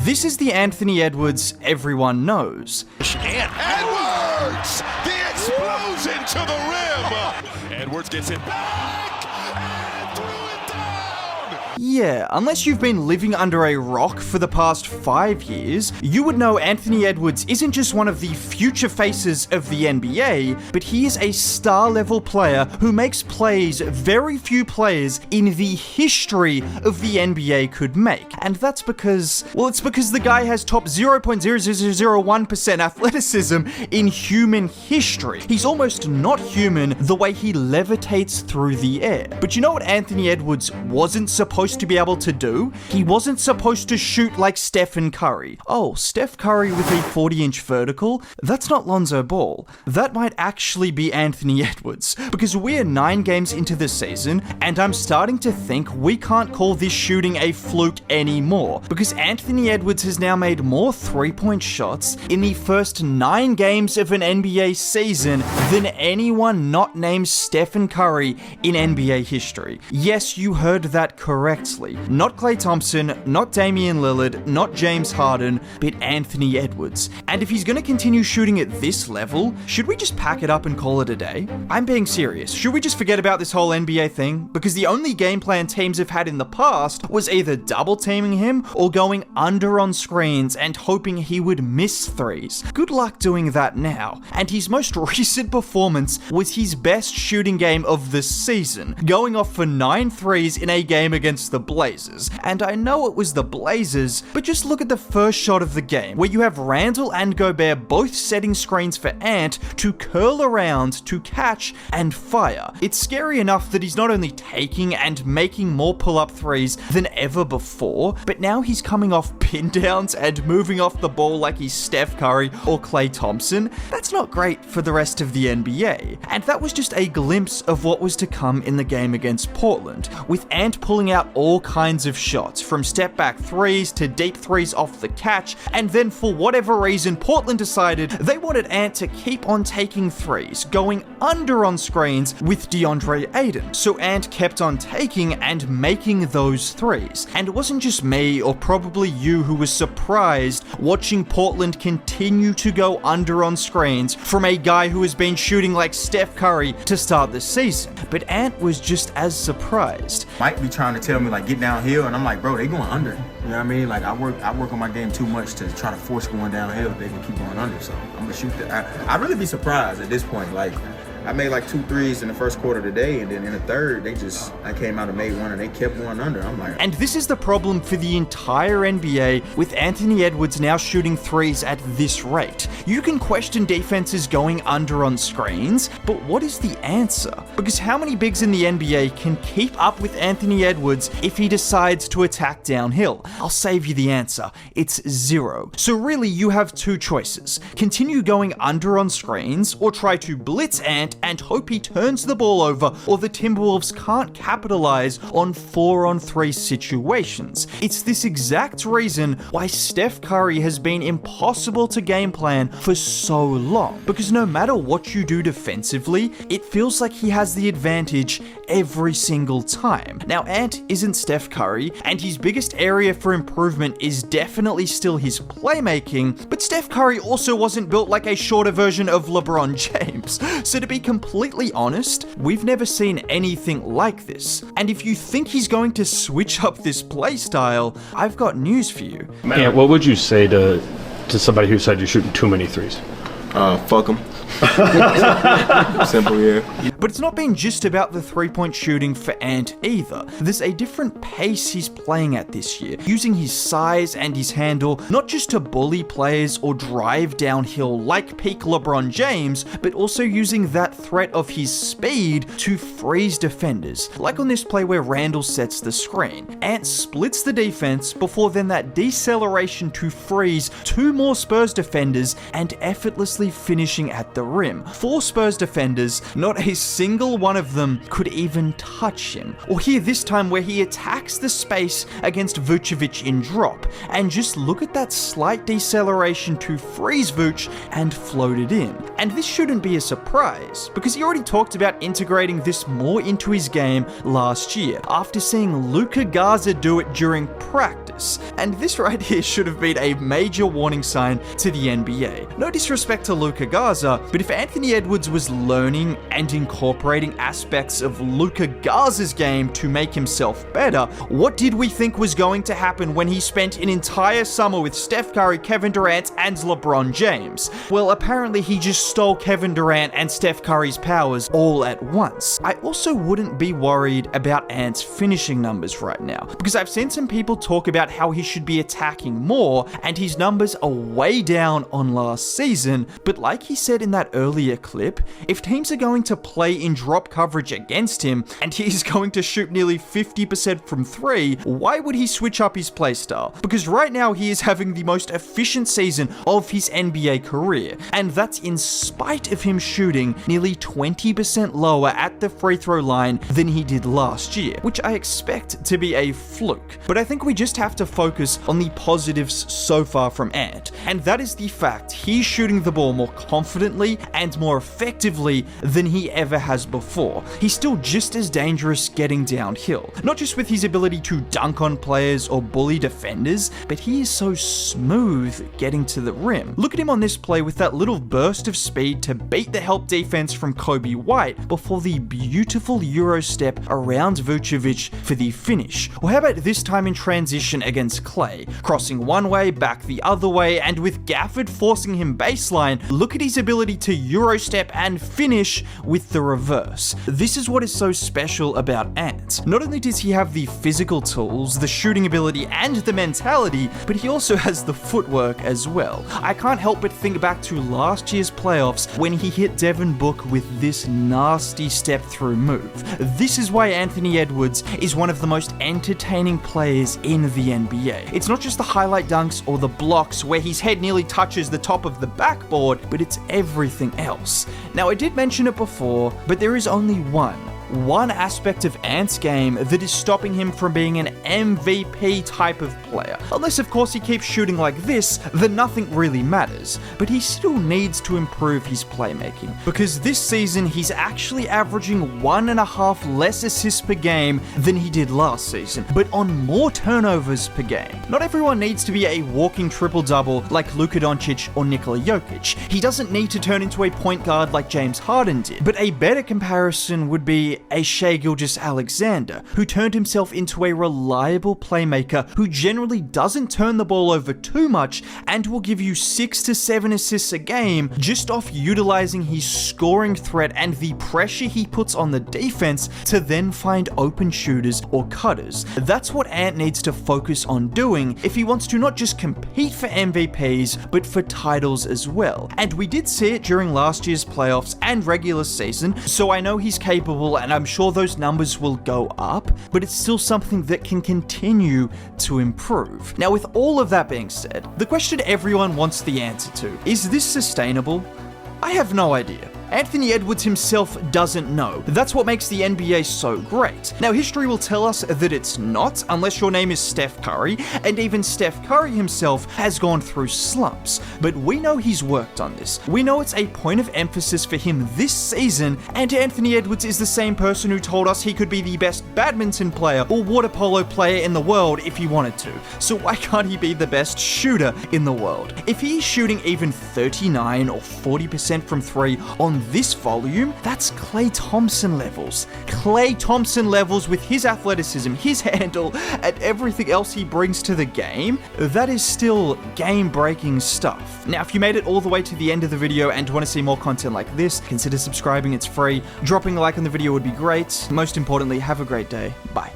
This is the Anthony Edwards everyone knows. Edwards! The explosion to the rim! Edwards gets it back and threw it down! Yeah, unless you've been living under a rock for the past 5 years, you would know Anthony Edwards isn't just one of the future faces of the NBA, but he is a star-level player who makes plays very few players in the history of the NBA could make. And that's because, well, it's because the guy has top 0.0001% athleticism in human history. He's almost not human the way he levitates through the air. But you know what Anthony Edwards wasn't supposed to be able to do? He wasn't supposed to shoot like Stephen Curry. Oh, Steph Curry with a 40-inch vertical? That's not Lonzo Ball. That might actually be Anthony Edwards, because we're 9 games into the season, and I'm starting to think we can't call this shooting a fluke anymore, because Anthony Edwards has now made more 3-point shots in the first 9 games of an NBA season than anyone not named Stephen Curry in NBA history. Yes, you heard that correctly. Not Klay Thompson, not Damian Lillard, not James Harden, but Anthony Edwards. And if he's going to continue shooting at this level, should we just pack it up and call it a day? I'm being serious. Should we just forget about this whole NBA thing? Because the only game plan teams have had in the past was either double teaming him or going under on screens and hoping he would miss threes. Good luck doing that now. And his most recent performance was his best shooting game of the season, going off for 9 threes in a game against the Blazers. And I know it was the Blazers, but just look at the first shot of the game, where you have Randall and Gobert both setting screens for Ant to curl around, to catch, and fire. It's scary enough that he's not only taking and making more pull-up threes than ever before, but now he's coming off pin downs and moving off the ball like he's Steph Curry or Klay Thompson. That's not great for the rest of the NBA. And that was just a glimpse of what was to come in the game against Portland, with Ant pulling out all kinds of shots, from step back threes to deep threes off the catch, and then for whatever reason Portland decided they wanted Ant to keep on taking threes, going under on screens with DeAndre Ayton. So Ant kept on taking and making those threes. And it wasn't just me or probably you who was surprised watching Portland continue to go under on screens from a guy who has been shooting like Steph Curry to start the season. But Ant was just as surprised. Mike be trying to tell me like get downhill, and I'm like, bro, they going under. You know what I mean? Like I work on my game too much to try to force going downhill. They can keep going under, so I'm gonna shoot that. I'd really be surprised at this point. Like I made like 2 threes in the first quarter today, and then in the third, I came out and made one, and they kept going under. I'm like, and this is the problem for the entire NBA, with Anthony Edwards now shooting threes at this rate. You can question defenses going under on screens, but what is the answer? Because how many bigs in the NBA can keep up with Anthony Edwards if he decides to attack downhill? I'll save you the answer. It's 0. So really, you have 2 choices. Continue going under on screens, or try to blitz Ant and hope he turns the ball over, or the Timberwolves can't capitalize on 4-on-3 situations. It's this exact reason why Steph Curry has been impossible to game plan for so long, because no matter what you do defensively, it feels like he has the advantage every single time. Now, Ant isn't Steph Curry, and his biggest area for improvement is definitely still his playmaking, but Steph Curry also wasn't built like a shorter version of LeBron James. So to be completely honest, we've never seen anything like this. And if you think he's going to switch up this playstyle, I've got news for you. Man, what would you say to somebody who said you're shooting too many threes? Fuck them. Simple, yeah. But it's not been just about the 3-point shooting for Ant either. There's a different pace he's playing at this year, using his size and his handle not just to bully players or drive downhill like peak LeBron James, but also using that threat of his speed to freeze defenders. Like on this play where Randall sets the screen. Ant splits the defense before then that deceleration to freeze 2 more Spurs defenders and effortlessly finishing at the the rim. 4 Spurs defenders, not a single one of them could even touch him. Or here this time where he attacks the space against Vucevic in drop, and just look at that slight deceleration to freeze Vuce and float it in. And this shouldn't be a surprise, because he already talked about integrating this more into his game last year, after seeing Luka Garza do it during practice. And this right here should have been a major warning sign to the NBA. No disrespect to Luka Garza, but if Anthony Edwards was learning and incorporating aspects of Luka Garza's game to make himself better, what did we think was going to happen when he spent an entire summer with Steph Curry, Kevin Durant, and LeBron James? Well, apparently he just stole Kevin Durant and Steph Curry's powers all at once. I also wouldn't be worried about Ant's finishing numbers right now, because I've seen some people talk about how he should be attacking more, and his numbers are way down on last season. But like he said in that earlier clip, if teams are going to play in drop coverage against him, and he's going to shoot nearly 50% from 3, why would he switch up his playstyle? Because right now he is having the most efficient season of his NBA career, and that's in spite of him shooting nearly 20% lower at the free throw line than he did last year, which I expect to be a fluke. But I think we just have to focus on the positives so far from Ant, and that is the fact he's shooting the ball more confidently and more effectively than he ever has before. He's still just as dangerous getting downhill, not just with his ability to dunk on players or bully defenders, but he is so smooth getting to the rim. Look at him on this play with that little burst of speed to beat the help defense from Kobe White before the beautiful Euro step around Vucevic for the finish. Or how about this time in transition against Clay, crossing one way, back the other way, and with Gafford forcing him baseline, look at his ability to Euro step and finish with the reverse. This is what is so special about Ant. Not only does he have the physical tools, the shooting ability, and the mentality, but he also has the footwork as well. I can't help but think back to last year's playoffs when he hit Devin Book with this nasty step through move. This is why Anthony Edwards is one of the most entertaining players in the NBA. It's not just the highlight dunks or the blocks where his head nearly touches the top of the backboard, but it's everything else. Now, I did mention it before, but there is only one aspect of Ant's game that is stopping him from being an MVP type of player. Unless of course he keeps shooting like this, then nothing really matters. But he still needs to improve his playmaking, because this season he's actually averaging 1.5 less assists per game than he did last season, but on more turnovers per game. Not everyone needs to be a walking triple-double like Luka Doncic or Nikola Jokic. He doesn't need to turn into a point guard like James Harden did. But a better comparison would be a Shai Gilgeous-Alexander, who turned himself into a reliable playmaker who generally doesn't turn the ball over too much and will give you 6 to 7 assists a game just off utilizing his scoring threat and the pressure he puts on the defense to then find open shooters or cutters. That's what Ant needs to focus on doing if he wants to not just compete for MVPs, but for titles as well. And we did see it during last year's playoffs and regular season, so I know he's capable, and I'm sure those numbers will go up, but it's still something that can continue to improve. Now, with all of that being said, the question everyone wants the answer to, is this sustainable? I have no idea. Anthony Edwards himself doesn't know. That's what makes the NBA so great. Now, history will tell us that it's not, unless your name is Steph Curry, and even Steph Curry himself has gone through slumps. But we know he's worked on this. We know it's a point of emphasis for him this season, and Anthony Edwards is the same person who told us he could be the best badminton player or water polo player in the world if he wanted to. So why can't he be the best shooter in the world? If he's shooting even 39 or 40% from 3 on this volume, that's Klay Thompson levels. Klay Thompson levels with his athleticism, his handle, and everything else he brings to the game. That is still game-breaking stuff. Now, if you made it all the way to the end of the video and want to see more content like this, consider subscribing, it's free. Dropping a like on the video would be great. Most importantly, have a great day. Bye.